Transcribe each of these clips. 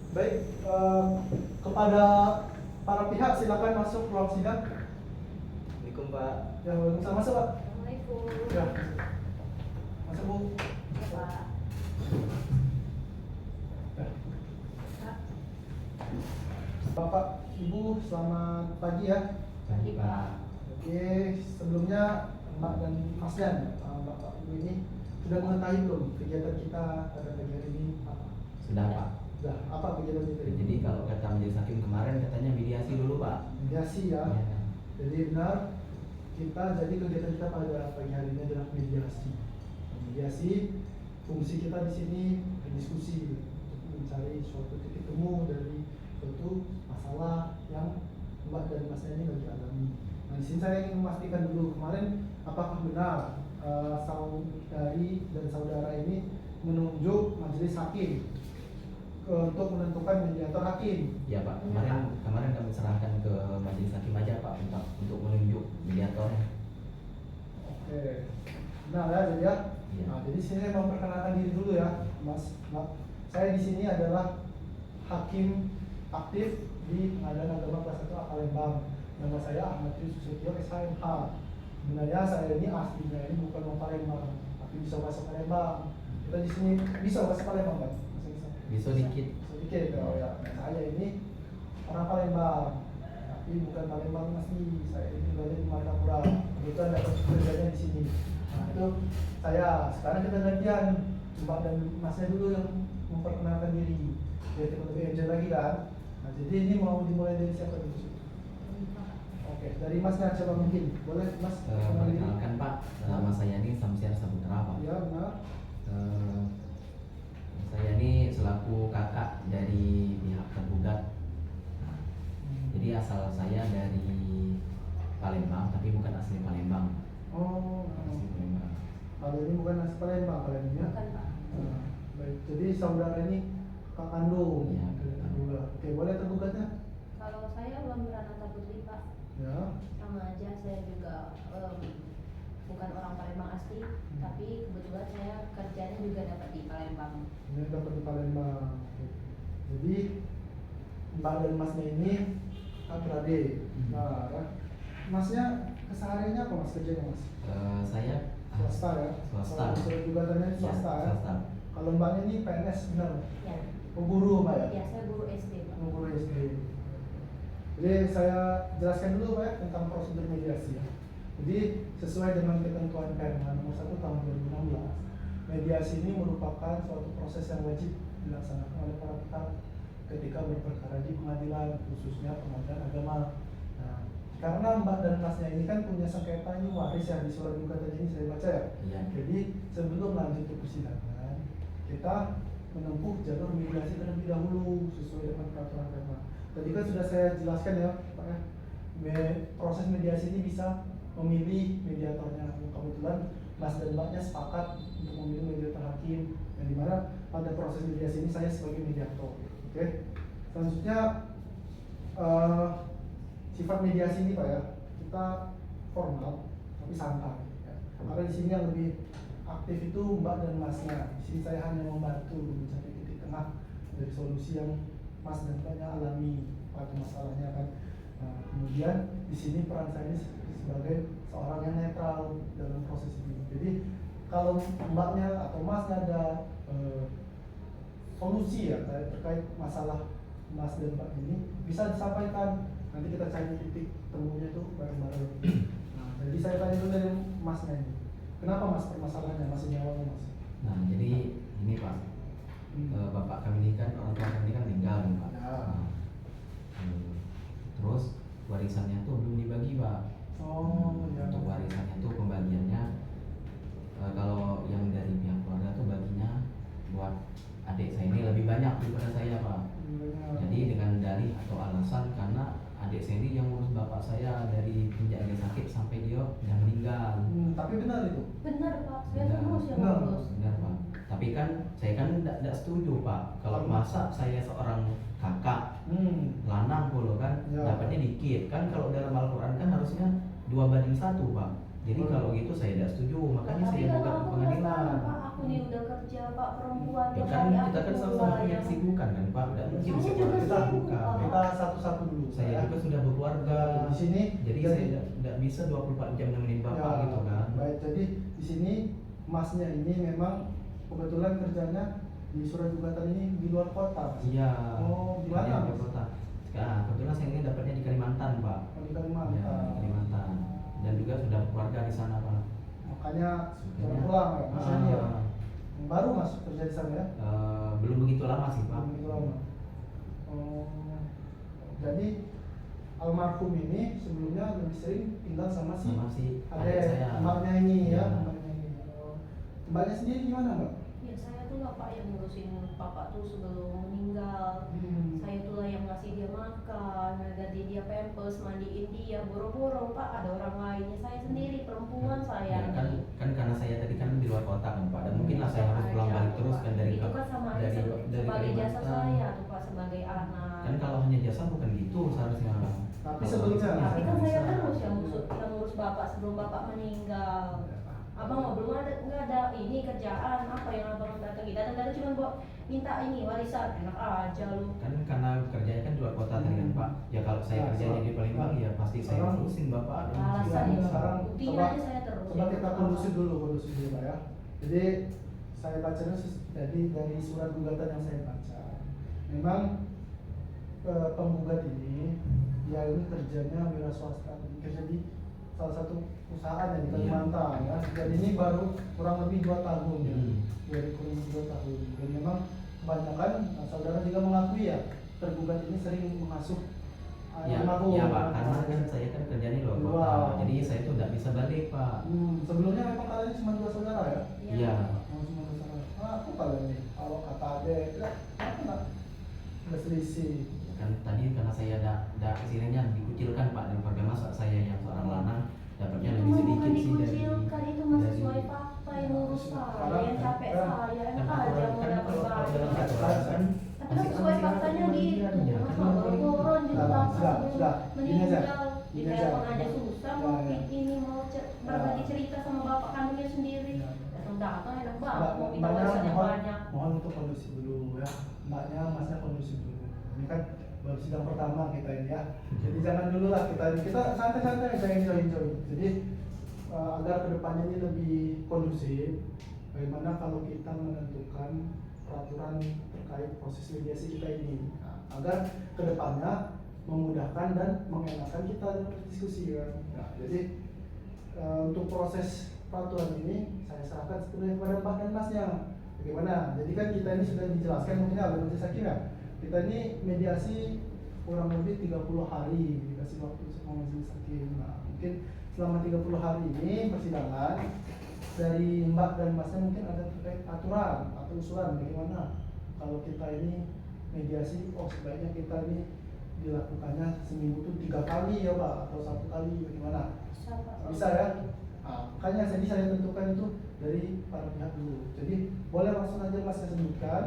Baik, kepada para pihak silakan masuk ruang sidang. Assalamualaikum Pak. Ya, waalaikumsalam. Masuk Pak. Assalamualaikum. Ya, masuk Bu. Ya, Pak. Ya. Pak. Bapak, Ibu, selamat pagi ya. Pagi, Pak. Oke, sebelumnya Mbak dan Mas Jan, Bapak Ibu ini sudah mengetahui belum kegiatan kita pada pagi hari ini apa? Sudah Pak. Sudah, apa kegiatan kita ini? Jadi kalau kata majelis hakim kemarin katanya mediasi dulu Pak. Mediasi ya. Ya. Jadi benar, jadi kegiatan kita pada pagi hari ini adalah mediasi. Mediasi, fungsi kita di sini berdiskusi untuk mencari suatu titik temu dari suatu masalah yang Mbak dan Masnya ini lagi alami. Nah, di sini saya ingin memastikan dulu kemarin apakah benar saudari dan saudara ini menunjuk majelis hakim untuk menentukan mediator hakim. Ya Pak. Kemarin kami serahkan ke majelis hakim aja Pak untuk menunjuk mediatornya. Oke. Nah ya, jadi ya. Iya. Nah, jadi sini saya memperkenalkan diri dulu ya, Mas. Nah, saya di sini adalah hakim aktif di Pengadilan Agama Kelas 1 Palembang. Nama saya Ahmad Yusuf SHMH. Sebenarnya saya ini aslinya ini bukan orang Palembang, tapi bisa bahasa Palembang. Kita di sini bisa bahasa Palembang kan? Bisa dikit. Sedikit ya. Ya. Nah, saya ini orang Palembang, tapi bukan Palembang asli. Saya ini tinggalnya di Martapura. Kebetulan dapat kerjanya di sini. Nah itu saya. Sekarang kita gantian, Mbak dan Masnya dulu yang memperkenalkan diri. Biar kita lebih enjoy lagi kan. Nah jadi ini mau dimulai dari siapa dulu? Oke, dari Masnya coba mungkin. Boleh Mas? Perkenalkan Pak, nama saya ini Samsiar Saputra Pak. Ya benar. Saya ini selaku kakak dari pihak tergugat. Nah, jadi asal saya dari Palembang, tapi bukan asli Palembang. Oh, Asli Palembang. kalau ini bukan asli Palembang kalau ini ya. Bukan, Pak. Nah, baik. Jadi saudara ini kak kandung. Iya. Oke, boleh tergugatnya? Kalau saya Wamiranata Putri, Pak. Ya. Sama aja, saya juga bukan orang Palembang asli, tapi kebetulan saya kerjanya juga dapat di Palembang. Ini dapat di Palembang. Jadi Mbak dan Masnya ini adik. Nah, ya. Masnya kesehariannya apa Mas kerjanya Mas? Saya Swasta ya. Swasta. Kalau surat gugatannya swasta ya. Swasta. Kalau Mbaknya ini PNS benar. Ya. Pemburu Mbak ya? Ya, saya guru SD, Pak. Pemburu SD. Jadi saya jelaskan dulu Pak ya, tentang prosedur mediasi ya. Jadi sesuai dengan ketentuan Perma nomor 1 tahun 2016, mediasi ini merupakan suatu proses yang wajib dilaksanakan oleh para pihak ketika berperkara di pengadilan, khususnya pengadilan agama. Nah, karena Mbak dan Masnya ini kan punya sengketa ini waris ya di surat gugatan ini saya baca ya. Iya. Jadi sebelum lanjut ke persidangan, kita menempuh jalur mediasi terlebih dahulu sesuai dengan peraturan agama. Tadi kan sudah saya jelaskan ya Pak ya, proses mediasi ini bisa memilih mediatornya. Kebetulan Mas dan Mbaknya sepakat untuk memilih mediator hakim, yang dimana pada proses mediasi ini saya sebagai mediator. Oke. Selanjutnya sifat mediasi ini Pak ya, kita formal tapi santai. Ya. Karena di sini yang lebih aktif itu Mbak dan Masnya. Di sini saya hanya membantu mencari titik tengah dari solusi yang Mas dan Mbaknya alami pada masalahnya kan. Nah, kemudian di sini peran saya ini sebagai seorang yang netral dalam proses ini. Jadi kalau Mbaknya atau Masnya ada solusi ya terkait masalah Mas dan Mbak ini bisa disampaikan. Nanti kita cari titik temunya itu bareng-bareng. Nah, jadi saya tanya dulu dari Masnya ini. Kenapa Mas permasalahannya masih nyawanya Mas? Nah, jadi ini Pak, bapak kami ini kan, orang tua kami ini kan meninggal nih, Pak. Ya. Nah, terus warisannya tuh belum dibagi Pak. Oh, ya. Untuk warisannya tuh pembagiannya kalau yang dari pihak keluarga tuh baginya buat adik saya ini lebih banyak daripada saya Pak. Jadi dengan dalih atau alasan karena adik saya ini yang ngurus bapak saya dari sejak dia sakit sampai dia udah meninggal. Tapi benar itu? Benar, Pak. Saya Benar. terus yang Benar. ngurus. Benar Pak. Tapi kan saya kan tidak setuju Pak. Kalau masa saya seorang kakak lanang pula kan Ya. dapatnya dikit kan, kalau dalam Al-Quran kan harusnya 2:1 Pak. Jadi kalau gitu saya tidak setuju, makanya Tapi saya kan buka ke aku nggak pengadilan. tahu, Pak, aku nih udah kerja Pak, perempuan Ya tiap kan hari kita aku kan sama-sama keluar punya yang- kesibukan kan Pak, tidak mungkin Saya saya juga buat kita sibuk, kesibukan. Pak. kita satu-satu dulu. Saya juga sudah berkeluarga di sini. jadi saya tidak bisa 24 jam nemenin bapak Ya, gitu kan. Baik, jadi di sini masnya ini memang kebetulan kerjanya di surat gugatan ini di luar kota. Mas. Iya. Oh, di Kerja mana, di Mas? kota. Nah, kebetulan saya ini dapatnya di Kalimantan Pak. Oh, di Ya, Kalimantan. di Kalimantan. Dan juga sudah berkeluarga di sana Pak. Makanya Makanya, baru pulang ya, Mas ini ya. ah, Baru Mas kerja di sana ya? belum begitu lama sih Pak. Belum begitu lama. Oh, jadi almarhum ini sebelumnya lebih sering tinggal sama si Sama si adik adek saya. mbaknya ini ya, Iya. mbaknya ini. Oh, mbaknya sendiri gimana Mbak? Ya saya tuh lah Pak yang ngurusin Bapak tuh sebelum meninggal. Saya tuh lah yang ngasih dia makan, ganti dia pampers, mandiin dia, boro-boro Pak ada orang lainnya, saya sendiri perempuan saya. Ya, kan karena saya tadi kan di luar kota kan Pak, dan mungkin lah saya harus pulang balik terus kan dari itu kan sama aja dari sebagai jasa Kalimantan. saya tuh Pak sebagai anak. Kan kalau hanya jasa bukan gitu seharusnya. Tapi Kalau sebelumnya- bisa, Tapi kan bisa. saya terus yang ngurus Bapak sebelum Bapak meninggal. Abang mah belum ada, nggak ada ini kerjaan apa yang abang datang datang cuma buat minta ini warisan, enak aja lu. Kan karena kerjanya kan di luar kota tadi kan Pak. Ya kalau saya Ya, kerjanya di Palembang ya pasti saya sekarang- urusin Bapak. Alasan Ya, itu sekarang buktinya coba- aja saya terus. Coba kita kondusif dulu Pak ya. Jadi saya bacanya jadi dari surat gugatan yang saya baca, memang penggugat ini dia ini kerjanya wira swasta, kerja di salah satu perusahaan yang di Kalimantan ya. Dan ini baru kurang lebih 2 tahun ya, dari kurang lebih 2 tahun. Dan memang kebanyakan saudara juga mengakui ya, tergugat ini sering mengasuh Ya, almarhum. ya Pak, karena kan saya kan kerjanya di luar kota, Wow. jadi saya tuh tidak bisa balik Pak. Sebelumnya memang kalian cuma 2 saudara ya? Iya. Oh, cuma 2 saudara. Aku kalian nih, kalau kata adek, apa nak? Ada selisih. Kan tadi karena saya ada istilahnya dikucilkan Pak, dan keluarga masa saya yang seorang lanang dapatnya Itu lebih mah sedikit bukan sih dari dikucilkan, itu mah dari- sesuai fakta yang ngurus saya, yang capek Kan- saya, kan enak aja aturan mau kan dapat kalau dalam banyak. aturan kan Tapi kan sesuai faktanya gitu, Ya, mas kan mah boro-boro juga Sudah, Bapak sudah, sebelum sudah. Gini aja. meninggal. Di Gini aja. telepon aja susah Ya, mau ya. ini mau berbagi cerita sama bapak kandungnya sendiri. Ya. Datang-datang enak banget, mau minta Mbaknya warisannya banyak. mohon untuk kondusif dulu ya. Mbaknya, masnya kondusif dulu. Ini kan baru sidang pertama kita ini ya. Jadi jangan dulu lah kita santai-santai aja enjoy. Jadi agar kedepannya ini lebih kondusif. Bagaimana kalau kita menentukan peraturan terkait proses mediasi kita ini, agar kedepannya memudahkan dan mengenakan kita dalam diskusi kan. Nah, jadi untuk proses peraturan ini saya serahkan sepenuhnya kepada Mbak dan Masnya. Bagaimana? Jadi kan kita ini sudah dijelaskan mungkin oleh Majelis Hakim ya. Kita ini mediasi kurang lebih 30 hari dikasih waktu sama Majelis Hakim. Nah, mungkin selama 30 hari ini persidangan dari Mbak dan Masnya mungkin ada terkait aturan atau usulan bagaimana kalau kita ini mediasi, sebaiknya kita ini dilakukannya seminggu itu 3 kali ya Pak, atau 1 kali bagaimana? Bisa ya? Nah, makanya saya tentukan itu dari para pihak dulu. Jadi boleh langsung aja Masnya sebutkan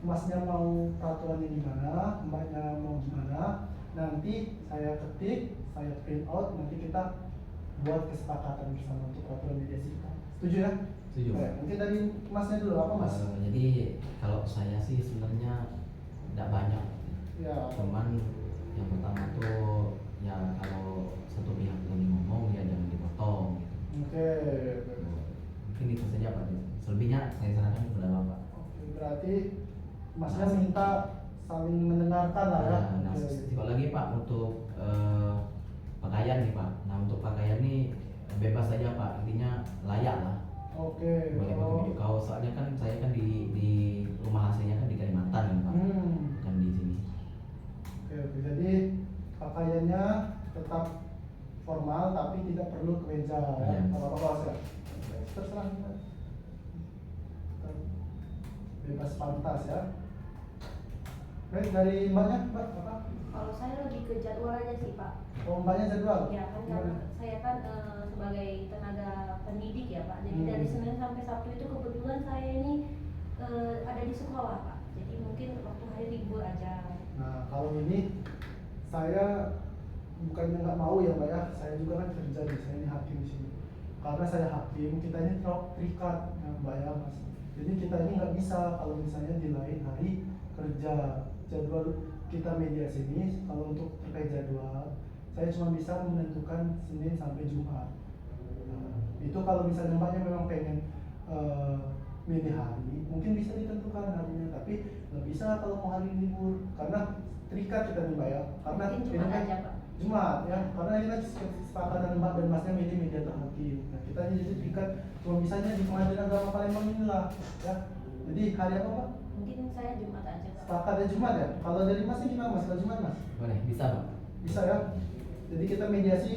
Masnya mau peraturannya gimana, Mbaknya mau gimana. Nanti saya ketik, saya print out, nanti kita buat kesepakatan bersama untuk peraturan mediasi kita. Setuju ya? Setuju. Oke, mungkin dari Masnya dulu apa Mas? Jadi kalau saya sih sebenarnya tidak banyak. Ya. Cuman yang pertama tuh ya kalau satu pihak lagi ngomong ya jangan dipotong gitu. Oke. Mungkin itu saja Pak. Selebihnya saya serahkan kepada Bapak. Oke, berarti Masnya minta saling mendengarkan lah ya. Nah, Oke. sekali lagi Pak untuk pakaian nih Pak. Nah untuk pakaian nih bebas saja Pak, intinya layak lah. Oke. Boleh pakai baju kaos, soalnya kan saya kan di rumah hasilnya kan di Kalimantan kan Pak, kan di sini. Oke. Jadi pakaiannya tetap formal tapi tidak perlu kemeja ya. Iya. Apa-apa bos ya. Oke, terserah kita. Bebas pantas ya. Baik, dari Mbaknya, Mbak, apa? Kalau saya lebih ke jadwal aja sih Pak. Oh, Mbaknya jadwal? Ya kan karena saya kan sebagai tenaga pendidik ya Pak. Jadi dari Senin sampai Sabtu itu kebetulan saya ini ada di sekolah Pak. Jadi mungkin waktu hari libur aja. Nah, kalau ini saya bukannya nggak mau ya Mbak ya, saya juga kan kerja nih, saya ini hakim di sini. Karena saya hakim, kita ini terikat ya Mbak ya Mas. Jadi kita ini nggak bisa kalau misalnya di lain hari kerja. Jadwal kita mediasi ini kalau untuk terkait jadwal, saya cuma bisa menentukan Senin sampai Jumat. Nah, itu kalau misalnya Mbaknya memang pengen milih hari, mungkin bisa ditentukan harinya, tapi nggak bisa kalau mau hari libur karena terikat kita nih Mbak ya. Karena Mungkin ini Jumat kan aja Pak. Jumat ya, karena ini kan kesepakatan Mbak dan Masnya milih media terhakim. Nah, kita ini jadi terikat cuma bisanya di Pengadilan Agama Palembang inilah ya. Jadi hari apa Pak? Mungkin saya Jumat aja Pak. Sepakat ya Jumat ya. Kalau dari Masnya gimana Mas? Kalau Jumat Mas? Boleh, bisa Pak. Bisa ya. Jadi kita mediasi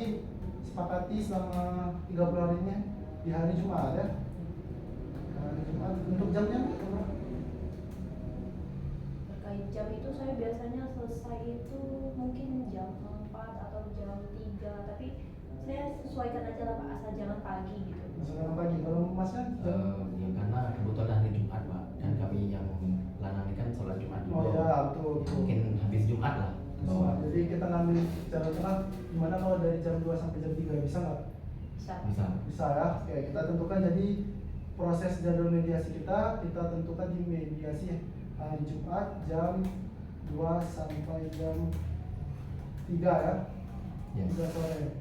sepakati selama 30 harinya di hari Jumat ya. Hari Jumat untuk jamnya berapa? Terkait jam itu saya biasanya selesai itu mungkin jam 4 atau jam 3, tapi saya sesuaikan aja lah Pak, asal jangan pagi gitu. Sekarang pagi. Kalau Masnya jam? Ya karena kebetulan hari Jumat Pak, dan kami yang lanang ini kan sholat Jumat juga. Oh ya, betul. Mungkin habis Jumat lah. Oh, jadi kita ngambil jalan tengah gimana kalau dari jam 2 sampai jam 3 bisa nggak? Bisa. Bisa. Bisa ya. Oke, kita tentukan jadi proses jadwal mediasi kita tentukan di mediasi hari Jumat jam 2 sampai jam 3 ya. Yes. 3 sore.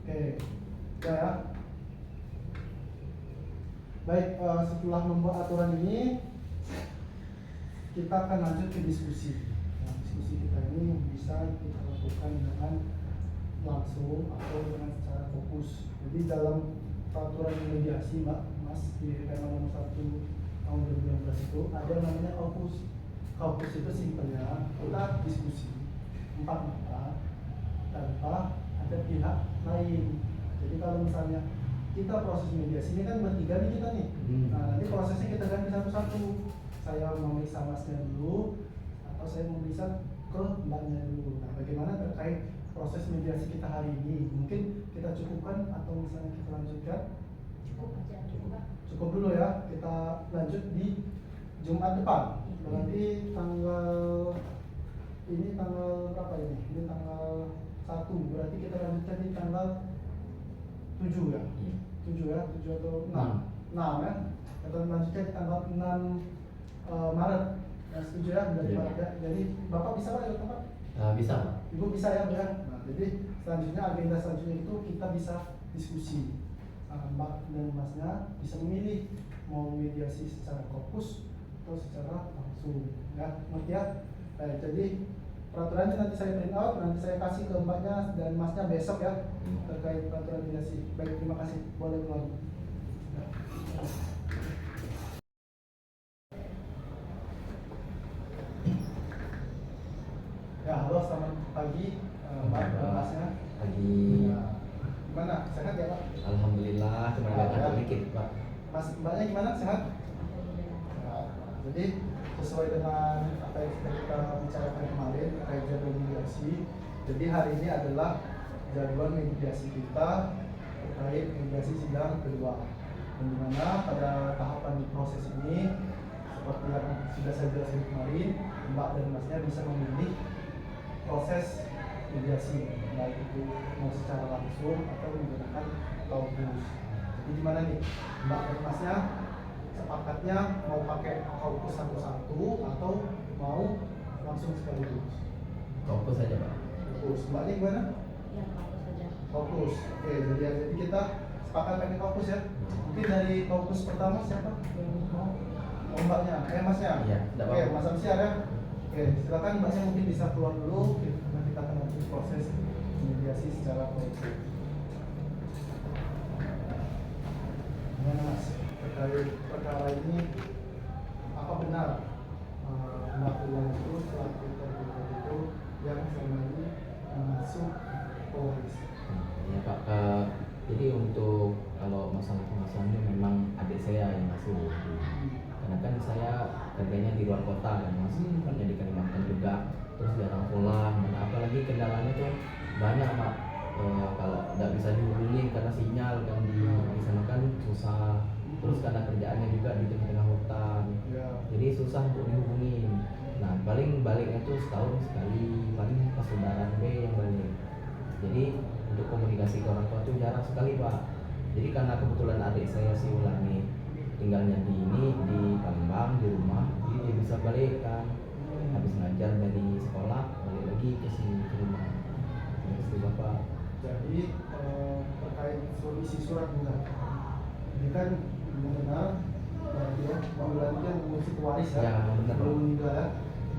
Oke. Ya. Baik, setelah membuat aturan ini kita akan lanjut ke diskusi. Nah, diskusi kita ini bisa kita lakukan dengan langsung atau dengan secara fokus. Jadi dalam peraturan mediasi Mas di RPM nomor 1 tahun 2016 itu ada namanya kaukus. Kaukus itu simpelnya kita diskusi 4 mata tanpa ada pihak lain. Jadi kalau misalnya kita proses mediasi ini kan bertiga nih kita nih. Nah, nanti prosesnya kita ganti satu-satu. Saya memeriksa Masnya dulu atau saya memeriksa ke Mbaknya dulu. Nah, bagaimana terkait proses mediasi kita hari ini? Mungkin kita cukupkan atau misalnya kita lanjutkan? Cukup aja cukup Pak. Cukup dulu ya. Kita lanjut di Jumat depan. Berarti tanggal berapa ini? Ini tanggal 1. Berarti kita lanjutkan di tanggal 7 ya? Iya. 7 ya? 7 atau 6 ya? Kita lanjutkan di tanggal 6 Maret. Ya, setuju ya? Dari Iya. Maret ya? Jadi Bapak bisa Pak ya Pak? Bisa Pak. Ibu bisa ya, ya. Nah, jadi selanjutnya agenda selanjutnya itu kita bisa diskusi. Mbak dan Masnya bisa memilih mau mediasi secara fokus atau secara langsung. Ya, ngerti ya? Baik, jadi peraturannya nanti saya print out, nanti saya kasih ke Mbaknya dan Masnya besok ya terkait peraturan mediasi. Baik, terima kasih. Boleh keluar. Ya. Ya, halo, selamat pagi Mbak dan Masnya. Pagi. Ya. Gimana? Sehat ya Pak? Alhamdulillah, cuma agak Ya. dikit Pak. Mbaknya gimana? Sehat? Ya. Jadi sesuai dengan apa yang sudah kita bicarakan kemarin terkait jadwal mediasi. Jadi hari ini adalah jadwal mediasi kita terkait mediasi sidang kedua. Dan dimana pada tahapan proses ini seperti yang sudah saya jelaskan kemarin, Mbak dan Masnya bisa memilih proses mediasi, baik itu mau secara langsung atau menggunakan kaukus. Jadi gimana nih, Mbak dan Masnya sepakatnya mau pakai kaukus satu-satu atau mau langsung sekaligus? Fokus saja Pak. Kaukus. Mbaknya gimana? Ya fokus saja. Kaukus. Oke, jadi kita sepakat pakai kaukus ya. Mungkin dari kaukus pertama siapa yang mau? Oh, Mbaknya, Masnya. Iya, tidak Oke, apa-apa. Mas Amsyar ya. Oke, silakan Mbaknya mungkin bisa keluar dulu. Nanti kita akan lanjut proses mediasi secara kolektif. Gimana Mas? Terkait perkara ini, apa benar Mbak Tuhan itu selaku tergugat itu yang selama ini masuk Polres? Ya Pak, jadi untuk kalau masalah pengasuhannya memang adik saya yang masuk. Karena kan saya kerjanya di luar kota kan Mas, kerja di Kalimantan juga, terus jarang pulang. Dan apalagi kendalanya tuh banyak Pak. Kalau nggak bisa dihubungi karena sinyal kan di sana kan susah. Terus karena kerjaannya juga di tengah-tengah hutan, Ya. jadi susah untuk dihubungi. Nah, paling baliknya tuh setahun sekali, paling pas lebaran B yang balik. Jadi untuk komunikasi ke orang tua tuh jarang sekali pak. Jadi karena kebetulan adik saya si Ulan nih tinggalnya di Palembang di rumah, jadi dia bisa balik kan, habis ngajar dari sekolah balik lagi ke sini ke rumah istri bapak. Jadi terkait isi surat juga, ini kan benar-benar ya, Bang Ulan itu yang mengusik waris ya, Ya, benar. sebelum meninggal ya.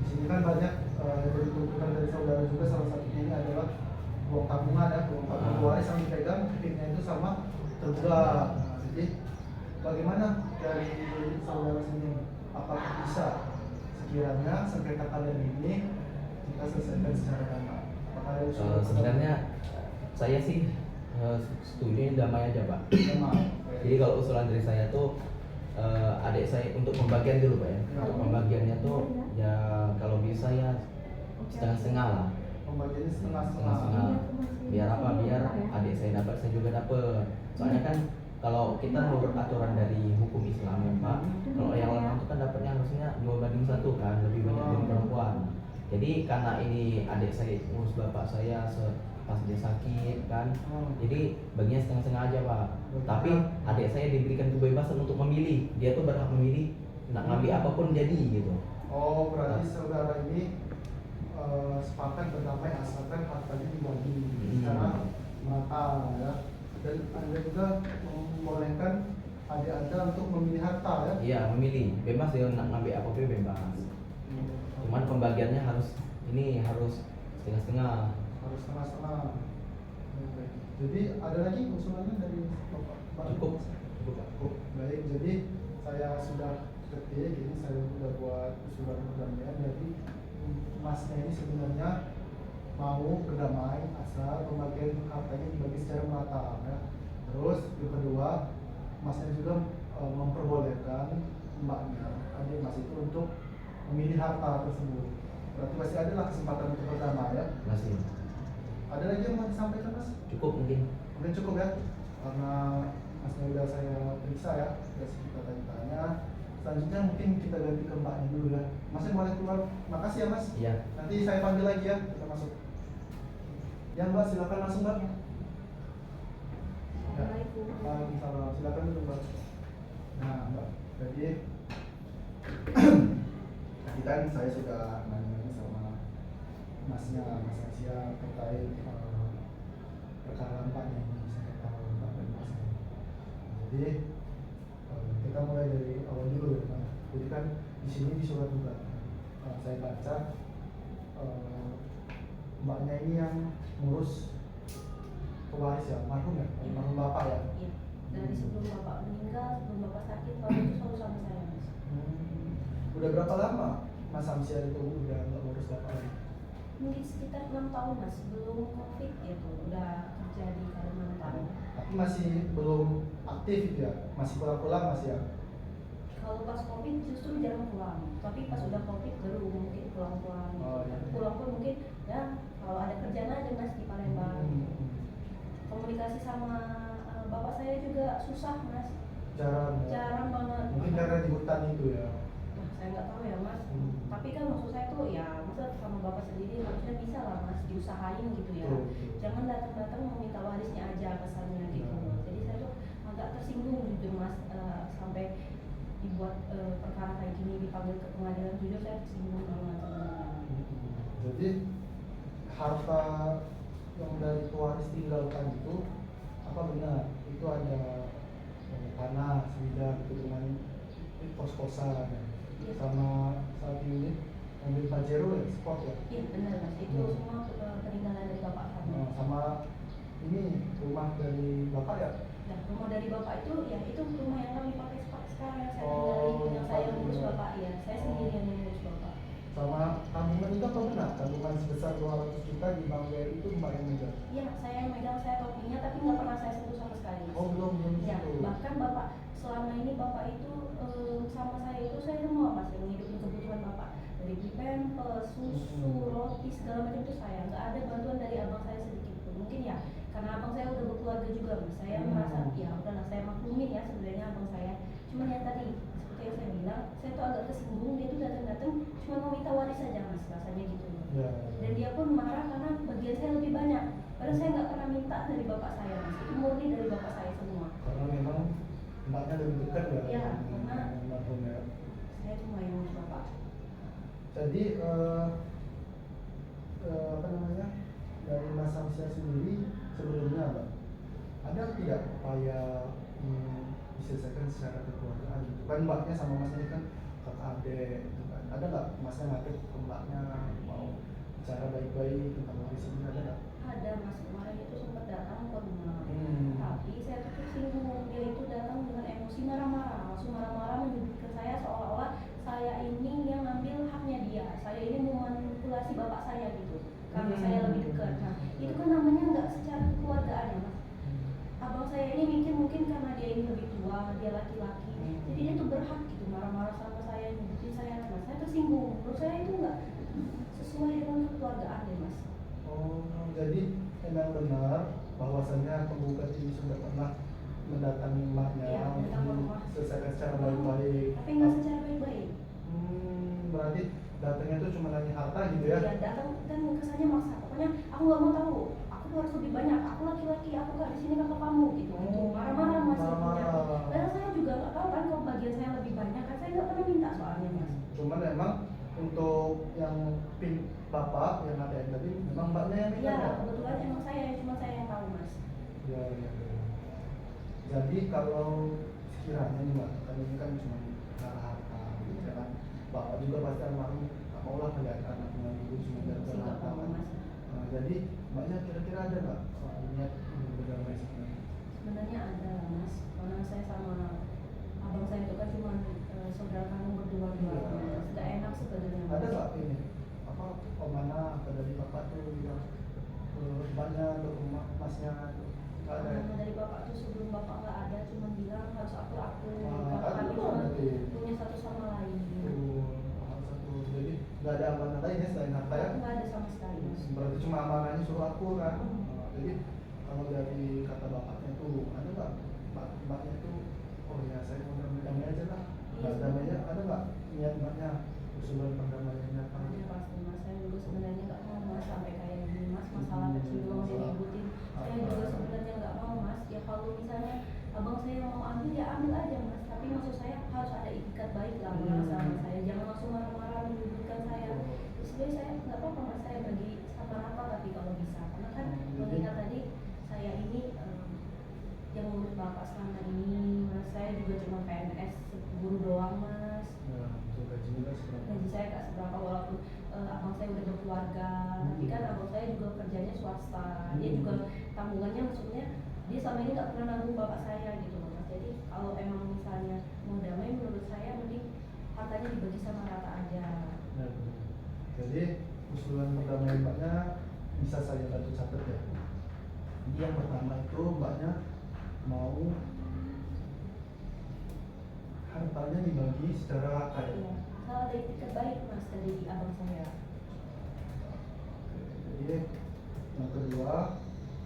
Di sini kan banyak dari tuntutan dari saudara juga, salah satunya ini adalah uang tabungan ya, uang tabungan waris yang dipegang ketiknya itu sama terduga. Nah, jadi bagaimana dari saudara sendiri, apakah bisa sekiranya sengketa kalian ini kita selesaikan secara damai? Apakah ada usul? Sebenarnya saya sih setuju damai aja pak. Damai. Jadi kalau usulan dari saya tuh adik saya untuk pembagian dulu pak ya. Untuk pembagiannya tuh ya kalau bisa ya setengah-setengah lah. Pembagiannya setengah-setengah. Setengah-setengah. Biar apa? Biar adik saya dapat, saya juga dapat. Soalnya kan kalau kita menurut aturan dari hukum Islam ya pak, kalau yang lanang itu kan dapatnya harusnya 2:1 kan, lebih banyak dari perempuan. Jadi karena ini adik saya ngurus bapak saya pas dia sakit kan, jadi baginya setengah-setengah aja pak. Tapi adik saya diberikan kebebasan untuk memilih, dia tuh berhak memilih nak ngambil apapun jadi gitu. Oh, berarti saudara ini sepakat berdamai asalkan hartanya dibagi secara merata ya. Dan Anda juga membolehkan adik Anda untuk memilih harta ya. Iya, memilih, bebas dia nak ngambil apapun bebas. Cuman pembagiannya harus setengah-setengah. Harus setengah-setengah. Oke. Jadi ada lagi usulannya dari Bapak? Cukup. Cukup. Baik, jadi saya sudah ketik, ini saya sudah buat usulan perdamaian. Jadi masnya ini sebenarnya mau berdamai asal pembagian hartanya dibagi secara merata ya. Terus yang kedua, masnya juga memperbolehkan mbaknya, adik mas itu untuk memilih harta tersebut. Berarti masih ada lah kesempatan untuk berdamai ya. Masih. Ada lagi yang mau disampaikan mas? Cukup mungkin. Mungkin cukup ya, karena masnya udah saya periksa ya, udah kita tanya-tanya. Selanjutnya mungkin kita ganti ke mbaknya dulu ya. Masnya boleh keluar. Makasih ya mas. Iya. Nanti saya panggil lagi ya, kita masuk. Ya mbak, silakan masuk mbak. Ya. Waalaikumsalam. Silakan dulu mbak. Nah mbak, jadi tadi kan saya sudah nanya sama masnya, mas Asia terkait perkara mbaknya ini, saya tahu mbak dan masnya. Jadi kita mulai dari awal dulu ya mbak. Jadi kan di sini di surat juga saya baca mbaknya ini yang ngurus pewaris ya, almarhum ya, almarhum bapak ya. Iya. Dari sebelum bapak meninggal, sebelum bapak sakit, bapak itu selalu sama saya mas. Udah berapa lama Mas Samsiar itu udah nggak ngurus bapak lagi? Mungkin sekitar 6 tahun mas, sebelum covid gitu, udah kerja di Kalimantan. Tapi masih belum aktif gitu ya, masih pulang-pulang masih ya. Kalau pas covid justru jarang pulang, tapi pas udah covid baru mungkin pulang-pulang. Oh, iya. Pulang pun mungkin ya kalau ada kerjaan aja mas di Palembang. Komunikasi sama bapak saya juga susah mas, jarang banget. Mungkin karena di hutan itu ya. Nah, saya nggak tahu ya mas. Tapi kan maksud saya tuh ya masa sama bapak sendiri harusnya bisa lah mas, diusahain gitu ya. Betul. Jangan datang-datang meminta warisnya aja kesannya gitu. Jadi saya tuh agak tersinggung jujur mas, sampai dibuat perkara kayak gini, dipanggil ke pengadilan, jujur saya tersinggung banget sebenarnya. Jadi harta yang dari pewaris tinggalkan itu apa benar? Itu ada tanah, sebidang itu dengan kos-kosan ya. Sama saat ini mobil Pajero ya, sport ya. Iya benar mas, itu semua peninggalan dari bapak kami. Sama ini rumah dari bapak ya. Nah, rumah dari bapak itu ya itu rumah yang kami pakai sekarang yang saya tinggalin, yang saya ngurus bapak ya. Saya sendiri yang ngurus bapak. Sama tabungan itu apa benar? Tabungan sebesar 200 juta di Bank BRI itu mbak yang megang? Iya, saya yang megang, saya topinya, tapi nggak pernah saya sentuh sama sekali. Oh belum Ya, itu. bahkan bapak selama ini bapak itu sama saya itu saya semua mas yang menghidupin kebutuhan bapak, dari beli pampers, susu, roti segala macam itu saya. Nggak ada bantuan dari abang saya sedikit pun. Mungkin ya karena abang saya udah berkeluarga juga mas. Saya merasa ya udahlah saya maklumin ya sebenarnya abang saya. Cuman yang tadi seperti yang saya bilang, saya tuh agak kesinggung dia tuh datang datang cuma mau minta waris saja mas, rasanya gitu. Ya. Dan dia pun marah karena bagian saya lebih banyak. Padahal saya nggak pernah minta dari bapak saya mas, itu murni dari bapak saya semua. Karena memang mbaknya lebih dekat ya. Iya, karena almarhum ya. saya cuma yang ngurus bapak. Jadi apa namanya, dari Mas Samsia sendiri sebelumnya Mbak, ada tidak upaya diselesaikan secara kekeluargaan gitu kan, mbaknya sama masnya ini kan kakak adik gitu kan, ada nggak masnya ngajak ke mbaknya mau bicara baik-baik tentang waris ini, ada nggak? Ada mas, kemarin itu sempat datang ke rumah, tapi saya tuh tersinggung. Dia itu datang dengan emosi marah-marah, langsung marah-marah menyudutkan saya seolah-olah saya ini yang ngambil haknya dia, saya ini memanipulasi bapak saya gitu, karena saya lebih dekat. Nah itu kan namanya nggak secara kekeluargaan ya mas. Abang saya ini mikir mungkin karena dia ini lebih tua, dia laki-laki, jadi dia tuh berhak gitu marah-marah sama saya, nyudutin saya. Nah saya tersinggung, menurut saya itu nggak sesuai dengan kekeluargaan ya mas. Oh, jadi memang benar bahwasannya penggugat ini sudah pernah mendatangi mbaknya Iya, datang ke rumah. selesaikan secara baik-baik. Tapi nggak secara baik-baik. Berarti datangnya itu cuma nanya harta gitu ya? Iya, datang dan kesannya maksa. Pokoknya aku nggak mau tahu. Aku harus lebih banyak. Aku laki-laki. Aku nggak di sini kakak kamu gitu. Gitu. Marah-marah mas. Marah-marah. Padahal saya juga nggak tahu kan kalau bagian saya lebih banyak. Kan saya nggak pernah minta soalnya mas. Cuman memang untuk yang pin bapak yang ATM tadi memang mbaknya yang minta Iya, ya? kebetulan emang saya cuma saya yang tahu mas. Ya, ya, ya. Jadi kalau sekiranya nih mbak, kan ini kan cuma harta gitu ya kan, bapak juga pasti almarhum nggak mau lah melihat anaknya itu cuma Sih gara-gara nggak harta mau kan. mas. Nah, jadi mbaknya kira-kira ada nggak niat untuk berdamai sebenarnya? Sebenarnya ada lah mas. Karena saya sama abang saya itu kan cuma saudara kandung berdua-dua. Iya. Nggak enak sebenarnya. Ada nggak ini apa pemana atau dari bapak tuh bilang ke mbaknya atau ke masnya tuh? Nggak ada ya? Karena dari bapak tuh sebelum bapak nggak ada cuma bilang harus aku Nah, kakak kami itu cuma berarti. punya satu sama lain. Satu, jadi nggak ada amanah lain ya selain harta ya? Nggak ada sama sekali mas. Berarti cuma amanahnya suruh aku kan? Nah, jadi kalau dari kata bapaknya tuh ada nggak mbaknya tuh, oh ya saya mau damai aja lah. Nggak Iya, damainya ada nggak niat mbaknya usulan perdamaiannya apa? Ada pasti mas. Saya juga sebenarnya nggak mau mas sampai kayak gini mas, masalah kecil doang diributin. Saya juga sebenarnya nggak mau mas. Ya kalau misalnya abang saya mau ambil ya ambil aja mas. Tapi maksud saya harus ada itikat baik lah sama saya. Jangan langsung marah-marah menyudutkan saya. Sebenarnya saya nggak apa-apa mas, saya bagi sama rata tapi kalau bisa. Karena kan mengingat tadi saya ini yang ngurus bapak selama ini mas. Saya juga cuma PNS guru doang mas. Ya, untuk gaji juga seberapa? Gaji saya nggak seberapa walaupun abang saya udah berkeluarga. Tapi kan abang saya juga kerjanya swasta. Dia juga tanggungannya maksudnya dia selama ini nggak pernah nanggung bapak saya gitu loh mas. Jadi kalau emang misalnya mau damai menurut saya mending hartanya dibagi sama rata aja. Ya, betul. Jadi usulan perdamaian mbaknya bisa saya bantu catat ya. Jadi yang pertama itu mbaknya mau hartanya dibagi secara rata ya. Iya. Kalau ada itikat baik mas dari abang saya. Jadi yang kedua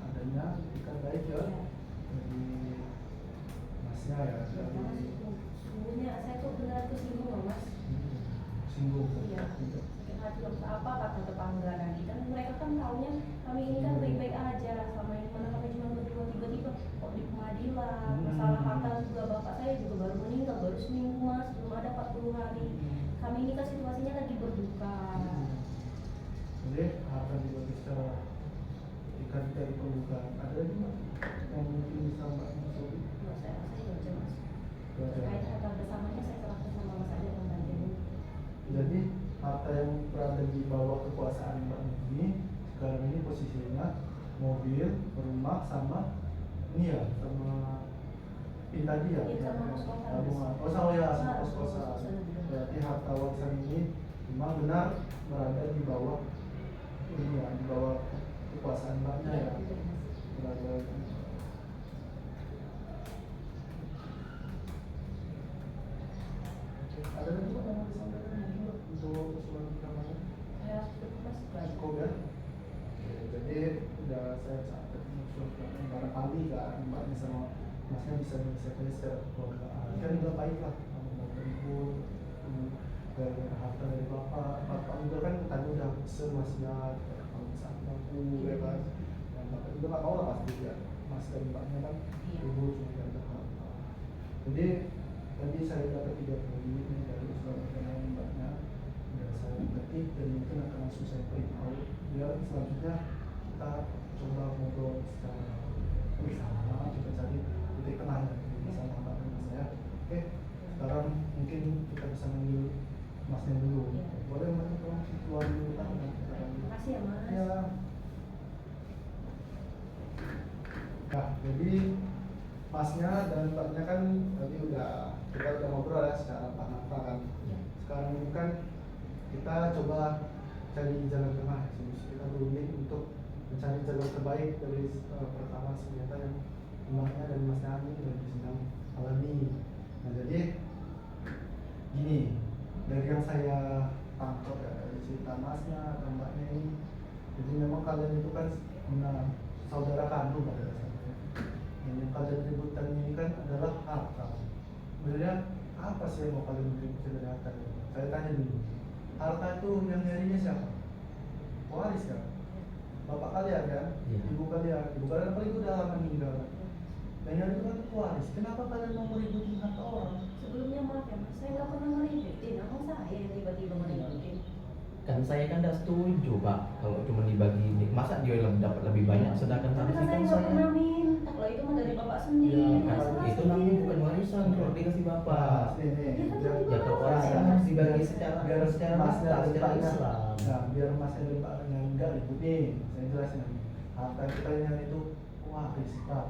adanya itikat baik ya Iya. dari masnya ya, Ya, karena dari sesungguhnya saya tuh benar tersinggung loh mas. singgung. Iya. Sakit hati loh, apa kata tetangga nanti kan mereka kan taunya kami ini kan baik-baik aja selama ini, mana kami cuma berdua, tiba-tiba kok di pengadilan masalah harta juga. Bapak saya juga baru meninggal baru seminggu mas, belum ada 40 hari. Kami ini kan situasinya lagi berduka. Jadi harta dibagi secara ikat dari pembukaan. Ada lagi nggak yang mungkin bisa mbak maksud? Nah, saya rasa itu aja mas. Itu aja. Terkait harta bersamanya saya serahkan sama mas aja dan tante ini. Jadi harta yang berada di bawah kekuasaan mbak ini sekarang ini posisinya mobil, rumah, sama ini ya, sama pinta dia. Iya, sama kos-kosan. Tabungan. Oh sama ya, sama Sama kos-kosan. kos-kosan juga. Berarti harta warisan ini memang benar berada di bawah ini ya, di bawah kekuasaan mbaknya Iya, ya. betul, mas. Berada. Ada lagi Pak yang mau disampaikan mungkin Pak, untuk usulan pertamanya? Saya cukup mas. Cukup ya. Oke, jadi udah saya catat usulan pertamanya, barangkali kan mbaknya sama masnya bisa menyelesaikannya secara kekeluargaan. Kan udah baik lah, kamu mau ribut, gara-gara harta dari bapak itu kan tadi udah pesen wasiat kalau misalnya aku bebas dan bapak itu nggak mau lah pasti ya mas dan mbaknya kan Iya. ribut cuma gara harta. Jadi tadi saya dapat 3 poin ini dari usulan pertanyaan mbaknya dan saya ketik dan mungkin akan langsung saya beritahu biar selanjutnya kita coba ngobrol secara bersama, kita cari titik tengahnya bersama mbak dan saya. Oke, sekarang mungkin kita bisa manggil masnya dulu. Iya. Boleh mbaknya tolong keluar dulu kan? Makasih ya mas. Ya. Nah, jadi masnya dan mbaknya kan tadi kita udah ngobrol ya secara apa kan. Iya. Sekarang ini kan kita coba cari jalan tengah, solusi kita berunding untuk mencari jalan terbaik dari perkara senjata yang mbaknya dan masnya ini lagi sedang alami. Nah jadi gini, dari yang saya tangkap ya dari cerita masnya dan mbaknya ini, jadi memang kalian itu kan saudara kandung pada dasarnya. Yang kalian ributkan ini kan adalah harta. Sebenarnya apa sih yang mau kalian ributkan dari harta? Saya tanya dulu. Harta itu yang nyarinya siapa? Waris kan? Bapak kalian kan? Iya. Ibu kalian paling udah lama meninggal. Dan yang itu kan waris. Kenapa kalian mau meributin harta orang? Sebelumnya maaf ya mas, saya nggak pernah ngeributin. Abang saya yang tiba-tiba ngeributin. Kan saya kan tidak setuju pak kalau cuma dibagi, masa dia dapat lebih banyak sedangkan Tapi kan harusnya saya kan nggak saya. pernah minta. Kalau itu mah dari bapak sendiri. Ya, Kan Masalah itu namanya bukan warisan kalau dikasih bapak. Nih, Ya kalau orang kan harus dibagi secara biar secara masnya rata, dan secara mbaknya. Islam. Nah, biar masnya dan mbaknya enggak ribut nih. Saya jelasin lagi. Harta kita yang itu waris pak.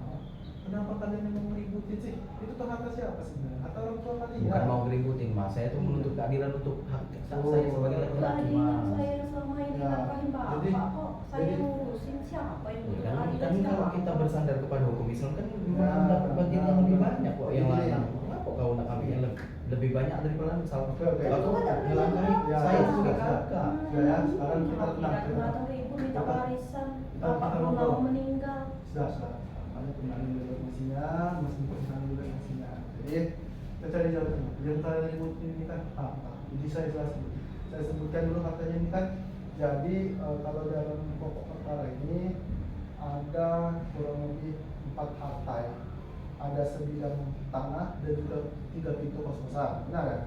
Kenapa kalian yang mau meributin sih? Itu tuh harta siapa sebenarnya? Harta orang tua kalian. Bukan mau ngeributin mas, saya tuh menuntut keadilan untuk hak saya sebagai laki-laki keadilan mas. saya yang selama ini Ya, nafkahin bapak jadi- kok saya jadi- yang ngurusin siapa yang butuh Kan, keadilan kan kalau sekarang? kita bersandar kepada hukum Islam kan Ya, dapat bagian yang lebih banyak kok yang Jadi- lanang. Kenapa kau nak ambil yang lebih banyak daripada salah? Oke, oke. Kalau Itu kan ada melangkahi Ya, saya ya, sebagai ya. kakak. Ya, sekarang kita tenang. datang ke ibu minta Kita- warisan kita bapak belum ngobrol. mau meninggal. Sudah. Makanya tenangin dulu emosinya, mas tenangin dulu emosinya. Jadi kita cari jalan tengah. Yang kalian ributin ini kan harta. Jadi saya jelasin. Saya sebutkan dulu hartanya ini kan. Jadi kalau dalam pokok perkara ini ada kurang lebih 4 harta ya. Ada sebidang tanah dan juga 3 pintu kos-kosan. Benar kan?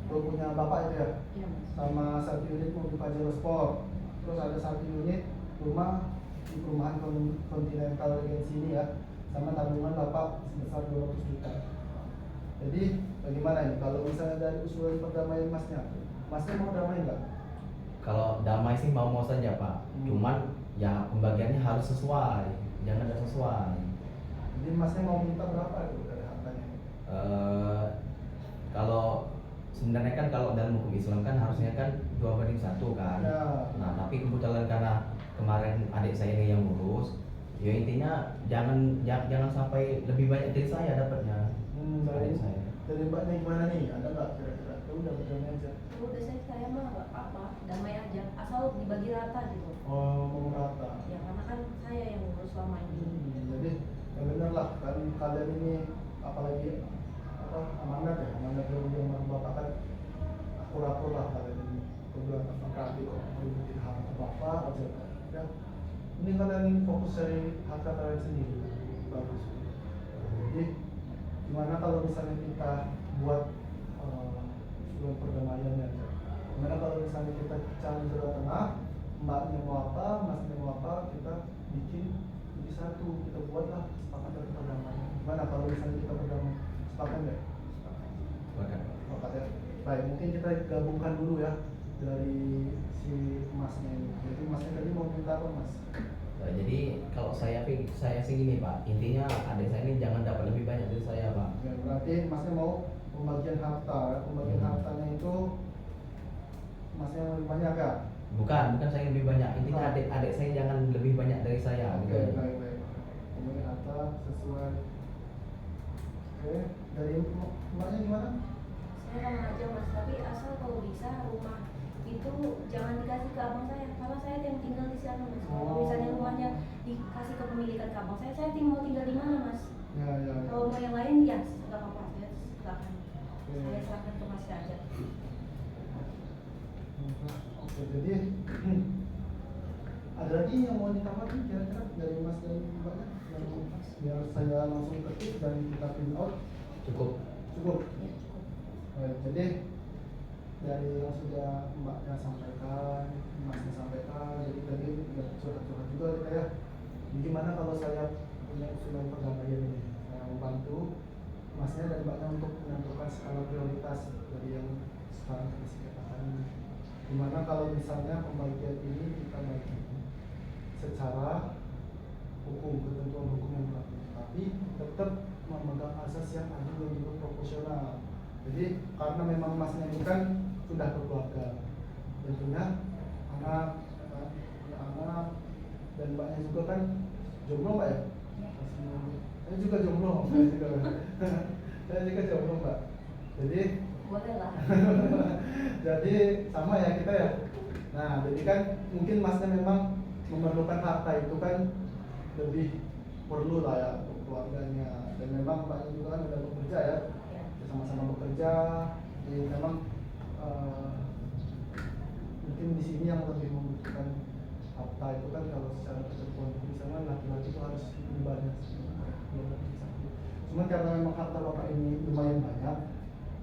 Itu punya bapak itu ya. Iya mas. Sama 1 unit mobil Pajero Sport. Terus ada 1 unit rumah di perumahan Continental Regency ini ya, sama tabungan bapak sebesar 200 juta. Jadi bagaimana ini kalau misalnya dari usulan perdamaian masnya mau damai nggak? Kalau damai sih mau saja pak, cuman ya pembagiannya harus sesuai, jangan tidak sesuai. Jadi masnya mau minta berapa itu dari hartanya? Kalau sebenarnya kan kalau dalam hukum Islam kan harusnya kan 2/1 kan. Ya. Nah tapi kebetulan karena kemarin adik saya ini yang ngurus, ya intinya jangan sampai lebih banyak dari saya dapatnya. Dari Adik saya. dari mbaknya gimana nih? Ada nggak kira-kira? Ya udah berdamai aja. Udah saya mah nggak apa-apa, damai aja asal dibagi rata gitu. Oh, mau rata. Ya karena kan saya yang ngurus selama ini. Jadi ya bener lah kan kalian ini apalagi amanat dari yang bapak kan akur lah kalian ini berdua kali kok meributin harta bapak aja ya. Ini kalian fokus dari harta kalian sendiri bagus. Jadi gimana kalau misalnya kita buat usulan perdamaian ya? Gimana kalau misalnya kita cari jalan tengah, mbaknya mau apa, masnya mau apa, kita bikin jadi satu, kita buatlah kesepakatan perdamaian. Gimana kalau misalnya kita berdamai? Sepakat nggak? Bahkan. Sepakat ya. Baik, mungkin kita gabungkan dulu ya dari si masnya ini. Jadi masnya tadi mau minta apa mas? Jadi kalau saya sih gini pak, intinya adik saya ini jangan dapat lebih banyak dari saya pak. Ya, berarti masnya mau pembagian harta, ya. Pembagian hartanya itu masnya lebih banyak ya? Bukan saya yang lebih banyak, intinya adik saya jangan lebih banyak dari saya. Oke, gitu. baik. Pembagian harta sesuai. Oke, dari mbaknya gimana? Saya sama aja mas, tapi asal kalau bisa rumah itu jangan dikasih ke abang saya, karena saya yang tinggal di sana mas. Kalau Oh. misalnya rumahnya dikasih kepemilikan ke abang saya mau tinggal di mana mas? Ya. Kalau mau yang lain ya nggak apa-apa, saya silakan. Oke. Saya serahkan ke mas aja. Jadi ada lagi yang mau ditambahkan kira-kira dari Mas dan Mbaknya yang biar saya langsung ketik dan kita print out. Cukup. Cukup. Ya, cukup. Baik, jadi dari yang sudah Mbaknya sampaikan, Masnya sampaikan, jadi tadi ya curhat-curhat juga kita ya. Gimana kalau saya punya usulan perdamaian ini? Saya membantu Masnya dan Mbaknya untuk menentukan skala prioritas dari yang sekarang kita katakan ini. Gimana kalau misalnya pembagian ini kita bagi secara hukum, ketentuan hukum yang berlaku, tapi tetap memegang asas yang adil dan juga proporsional. Jadi karena memang Masnya ini kan sudah berkeluarga, tentunya anak, punya anak, dan Mbaknya juga kan jomblo Mbak ya? Saya juga jomblo, saya juga jomblo Mbak. Jadi Boleh lah. jadi sama ya kita ya. Nah, jadi kan mungkin Masnya memang memerlukan harta itu kan lebih perlu lah ya untuk keluarganya. Dan memang Mbaknya juga kan udah bekerja ya, Ya. sama-sama bekerja. Jadi memang mungkin di sini yang lebih membutuhkan harta itu kan kalau secara ketentuan misalnya laki-laki itu harus lebih banyak. Cuman karena memang harta bapak ini lumayan banyak,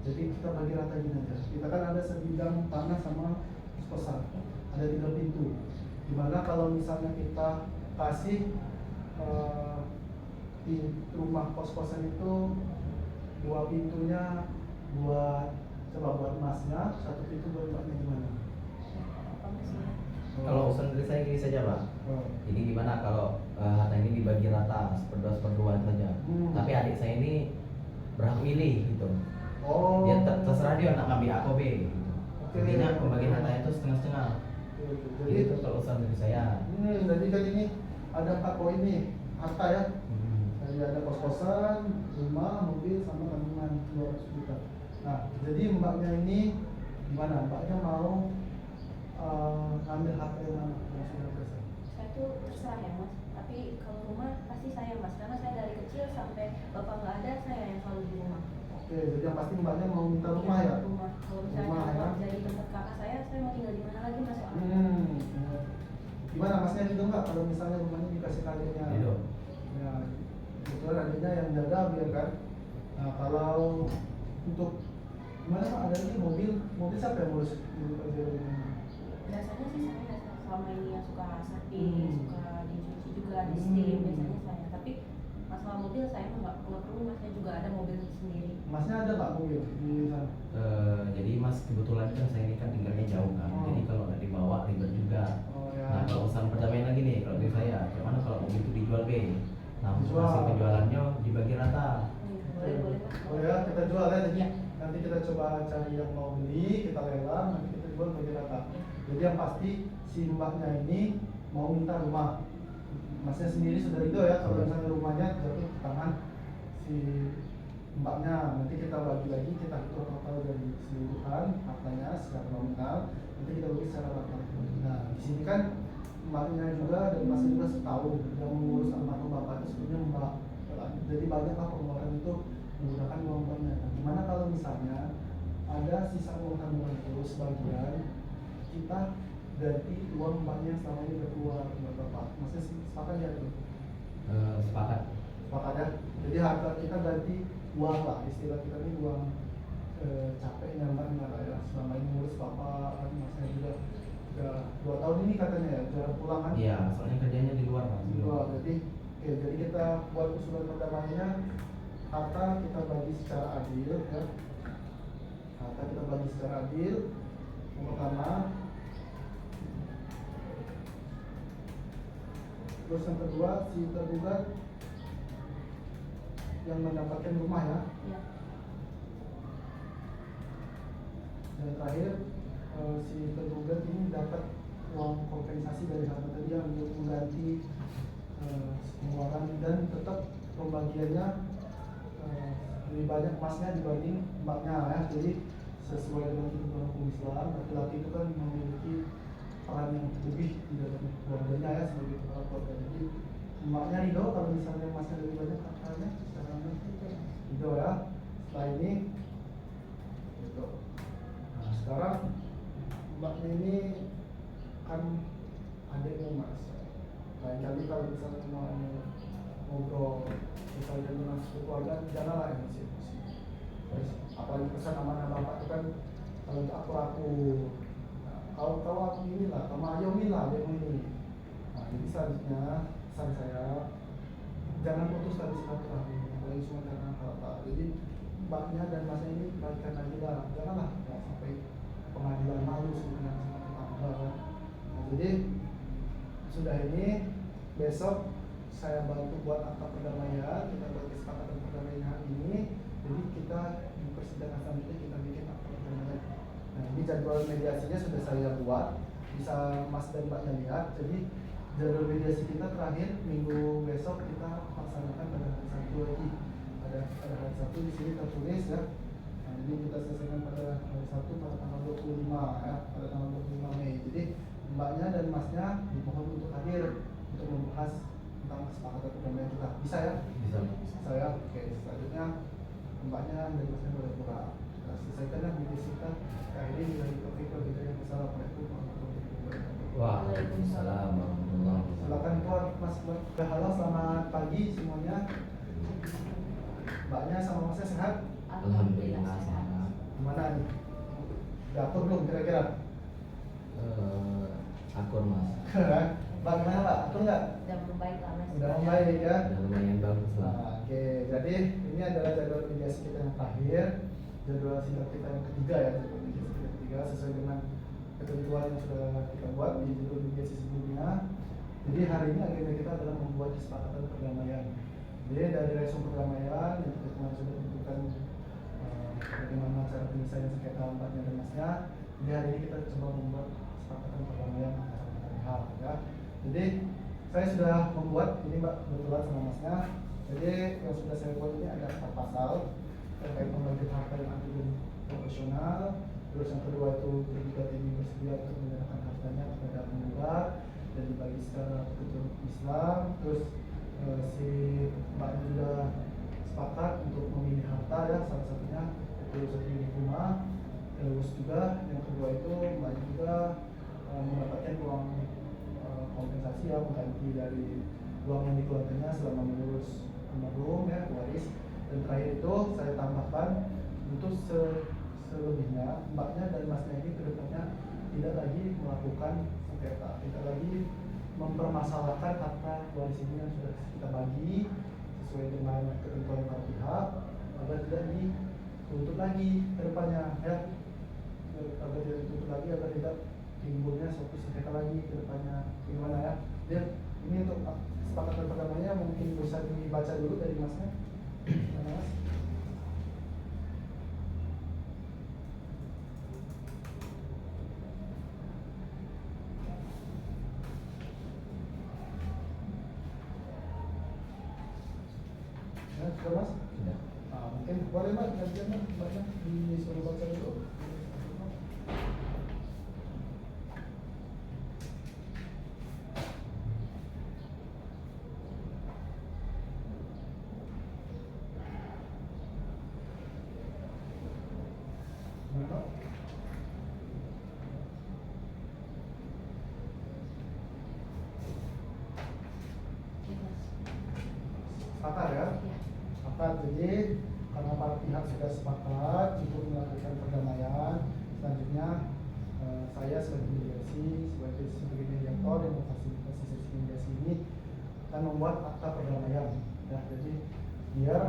jadi kita bagi rata gini aja. Kita kan ada sebidang tanah sama kos-kosan, ada 3 pintu. Dimana kalau misalnya kita kasih pintu rumah kos-kosan itu 2 pintunya buat buat Masnya, 1 pintu buat Mbaknya gimana? Apa masih ya? Kalau urusan dari saya gini saja Pak. Oh. Jadi gimana kalau harta ini dibagi rata seperduaan saja. Tapi adik saya ini berhak milih gitu. Oh. Dia terserah dia nak ambil A atau B gitu. Oke. Intinya pembagian hartanya itu setengah-setengah. Jadi Jadi itu kalau urusan dari saya. jadi kan ini ada 4 poin nih harta ya. Jadi ada kos-kosan, rumah, mobil, sama tanggungan 200 juta. Nah, jadi Mbaknya ini gimana? Mbaknya mau ambil harta yang mana? Yang sudah selesai. Saya tuh terserah ya Mas. Tapi kalau rumah pasti saya Mas, karena saya dari kecil sampai bapak nggak ada, saya yang selalu di rumah. Oke, jadi yang pasti Mbaknya mau minta rumah ya? Rumah. Kalau misalnya Rumah, ya? rumah jadi tempat kakak saya mau tinggal di mana lagi Mas? Gimana Masnya ridho nggak kalau misalnya rumahnya dikasih adiknya? Ridho. Ya, kebetulan adiknya yang jaga biar kan. Nah, kalau untuk gimana Pak? Ada lagi mobil siapa yang ngurus di kerja ini? Biasanya sih saya selama ini yang suka sapi, suka dicuci juga, di Hmm. steam biasanya saya. Tapi masalah mobil saya nggak perlu, Masnya juga ada mobil sendiri. Masnya ada nggak mobil di sana? Jadi Mas kebetulan kan saya ini kan tinggalnya jauh kan. Oh. Jadi kalau nggak dibawa ribet juga. Oh ya. Nah kalau urusan perdamaian lagi nih kalau dari saya, gimana kalau mobil itu dijual B? Nah Dijual. hasil penjualannya dibagi rata. Boleh Mas. Oh ya, kita jual ya. Jadi Iya. nanti kita coba cari yang mau beli, kita lelang, nanti kita jual bagi rata. Jadi yang pasti si Mbaknya ini mau minta rumah. Masnya sendiri sudah ridho ya kalau misalnya rumahnya jatuh ke tangan si Mbaknya. Nanti kita bagi lagi, kita hitung total dari keseluruhan hartanya secara nominal. Nanti kita bagi secara rata. Nah di sini kan Mbaknya juga dan Masnya juga tahu yang mengurus almarhum bapak itu sebenarnya Mbak. Jadi banyak lah pengeluaran itu menggunakan uang Mbaknya. Nah, gimana kalau misalnya ada sisa uang tabungan itu sebagian kita ganti uang Mbaknya selama ini berkeluar buat bapak. Maksudnya sepakat ya itu? Sepakat. Sepakat ya. Jadi harta kita ganti uang lah, istilah kita ini uang capeknya Mbaknya lah ya. Selama ini ngurus bapak kan Masnya juga udah 2 tahun ini katanya ya jarang pulang kan? Iya, soalnya kerjanya di luar Mas. Di luar. Jadi jadi kita buat usulan perdamaiannya, harta kita bagi secara adil ya. Harta kita bagi secara adil. Yang pertama. Terus yang kedua, si tergugat yang mendapatkan rumah ya. Iya. Dan terakhir si tergugat ini dapat uang kompensasi dari harta tadi yang untuk mengganti pengeluaran dan tetap pembagiannya lebih banyak Masnya dibanding Mbaknya ya. Jadi sesuai dengan ketentuan hukum Islam, laki-laki itu kan memiliki peran yang lebih di dalam keluarganya ya sebagai kepala keluarga. Jadi Mbaknya ridho kalau misalnya Masnya lebih banyak hartanya secara ridho ya. Setelah ini gitu. Nah sekarang Mbaknya ini kan adikmu mas, lain kali kalau misalnya mau ngobrol misalnya dengan keluarga janganlah emosi-emosi. Terus apalagi pesan amanah bapak itu kan kalau untuk aku kalau aku inilah kamu ayomilah dia ini. Nah jadi selanjutnya pesan saya jangan putus tali silaturahmi apalagi cuma karena hal-hal. Jadi mbaknya dan masnya ini baikkan lagi lah, janganlah ya, sampai pengadilan malu sebenarnya sama tetangga kan. Nah, jadi sudah ini besok saya bantu buat akta perdamaian, kita buat kesepakatan perdamaian hari ini. Jadi kita di persidangan selanjutnya kita bikin akta perdamaian. Nah ini jadwal mediasinya sudah saya buat, bisa mas dan mbaknya lihat. Jadi jadwal mediasi kita terakhir minggu besok kita laksanakan pada hari Sabtu lagi. Ada hari Sabtu di sini tertulis ya. Nah, jadi kita selesaikan pada hari Sabtu pada tanggal 25 ya, pada tanggal 25 Mei. Jadi mbaknya dan masnya dimohon untuk hadir untuk membahas tentang kesepakatan perdamaian kita. Bisa ya? Bisa. Saya oke. Selanjutnya mbaknya dan masnya boleh pulang. Kita selesaikan ya mediasi kita. Ini dari topik yang Assalamualaikum warahmatullahi wabarakatuh. Waalaikumsalam warahmatullahi wabarakatuh. Silakan keluar Mas. Halo, selamat pagi semuanya. Mbaknya sama Masnya sehat? Alhamdulillah sehat. Gimana nih? Udah akur belum kira-kira? Akur mas. Mbak gimana Mbak? Akur nggak? Udah membaik lah mas. Udah membaik ya? Udah lumayan bagus lah. Nah, oke, jadi ini adalah jadwal mediasi kita yang terakhir, jadwal sidang kita yang ketiga ya, jadwal mediasi kita yang ketiga sesuai dengan ketentuan yang sudah kita buat di jadwal mediasi sebelumnya. Jadi hari ini agenda kita adalah membuat kesepakatan perdamaian. Jadi dari resum perdamaian yang kita kemarin sudah tentukan bagaimana cara penyelesaian sengketa mbaknya dan masnya. Jadi hari ini kita coba membuat kesepakatan perdamaian antara kedua pihak ya. Jadi saya sudah membuat ini mbak kebetulan sama masnya. Jadi yang sudah saya buat ini ada 4 pasal terkait pembagian harta yang adil dan proporsional. Terus yang kedua itu tergugat ini bersedia untuk menyerahkan hartanya kepada penggugat dan dibagi secara ketentuan Islam. Terus si mbaknya juga sepakat untuk memilih harta ya, salah satunya itu 1 unit rumah. Terus juga yang kedua itu mbaknya juga mendapatkan uang kompensasi ya, mengganti dari uang yang dikeluarkannya selama mengurus almarhum ya, waris. Dan terakhir itu saya tambahkan untuk selebihnya mbaknya dan masnya ini kedepannya tidak lagi melakukan sengketa, tidak lagi mempermasalahkan harta waris ini yang sudah kita bagi sesuai dengan ketentuan para pihak agar tidak dituntut lagi kedepannya ya, agar tidak dituntut lagi, agar tidak timbulnya suatu sengketa lagi kedepannya. Gimana ya? Dia ini untuk kesepakatan perdamaiannya mungkin bisa dibaca dulu dari masnya. Mana mas? Sudah mas? Sudah. Nah, mungkin boleh mbak, gantian mbak, mbaknya disuruh baca dulu. Mana? Sepakat ya? Sepakat. Jadi karena para pihak sudah sepakat untuk melakukan perdamaian, selanjutnya saya sebagai mediasi, sebagai mediator yang memfasilitasi sesi mediasi ini akan membuat akta perdamaian. Ya, jadi biar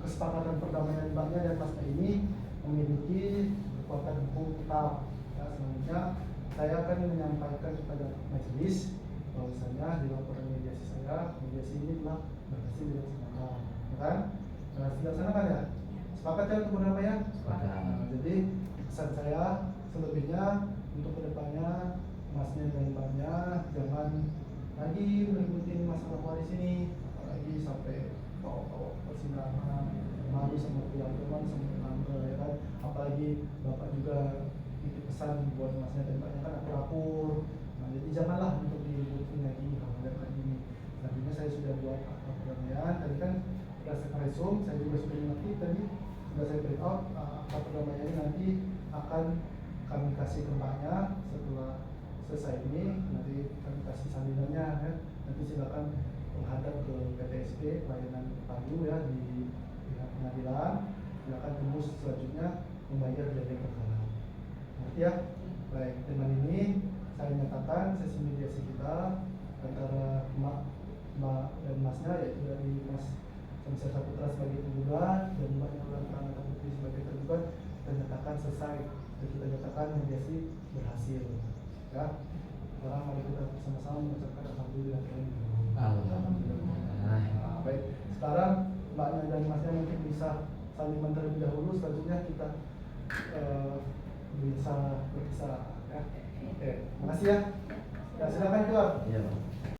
kesepakatan perdamaian mbaknya dan masnya ini memiliki kekuatan hukum tetap. Ya, selanjutnya saya akan menyampaikan kepada majelis bahwasanya di laporan mediasi saya, mediasi ini telah berhasil dilaksanakan, ya kan? Berhasil dilaksanakan ya? Sepakat ya untuk perdamaian? Sepakat. Nah, jadi pesan saya selebihnya untuk kedepannya masnya dan mbaknya jangan lagi meliputin masalah waris ini, apalagi sampai bawa-bawa persidangan, malu sama teman-teman, sama tetangga ya kan? Apalagi bapak juga titip pesan buat masnya dan mbaknya kan akur-akur. Nah, jadi janganlah untuk diliputin lagi hal-hal kayak ini. Selanjutnya saya sudah buat akta perdamaian. Tadi kan berdasarkan resum, saya juga sudah mengerti tadi sudah saya print out akta perdamaian ini nanti akan kami kasih ke mbaknya setelah selesai ini nanti kami kasih salinannya ya. Nanti silakan menghadap ke PTSP pelayanan padu ya di pihak pengadilan. Silakan tembus selanjutnya membayar denda perkara. Ngerti ya? Baik, dengan ini saya nyatakan sesi mediasi kita antara Mbak dan Masnya, yaitu dari Mas Samsir Saputra sebagai penggugat dan Mbak Nurul Pranata Putri sebagai tergugat, kita nyatakan selesai dan kita nyatakan mediasi berhasil. Ya, sekarang mari kita bersama-sama mengucapkan alhamdulillah. Alhamdulillah. Nah, baik, sekarang Mbaknya dan Masnya mungkin bisa saling terlebih dahulu, selanjutnya kita bisa berpisah. Ya. Oke, makasih ya. Ya, silakan keluar. Iya, Pak.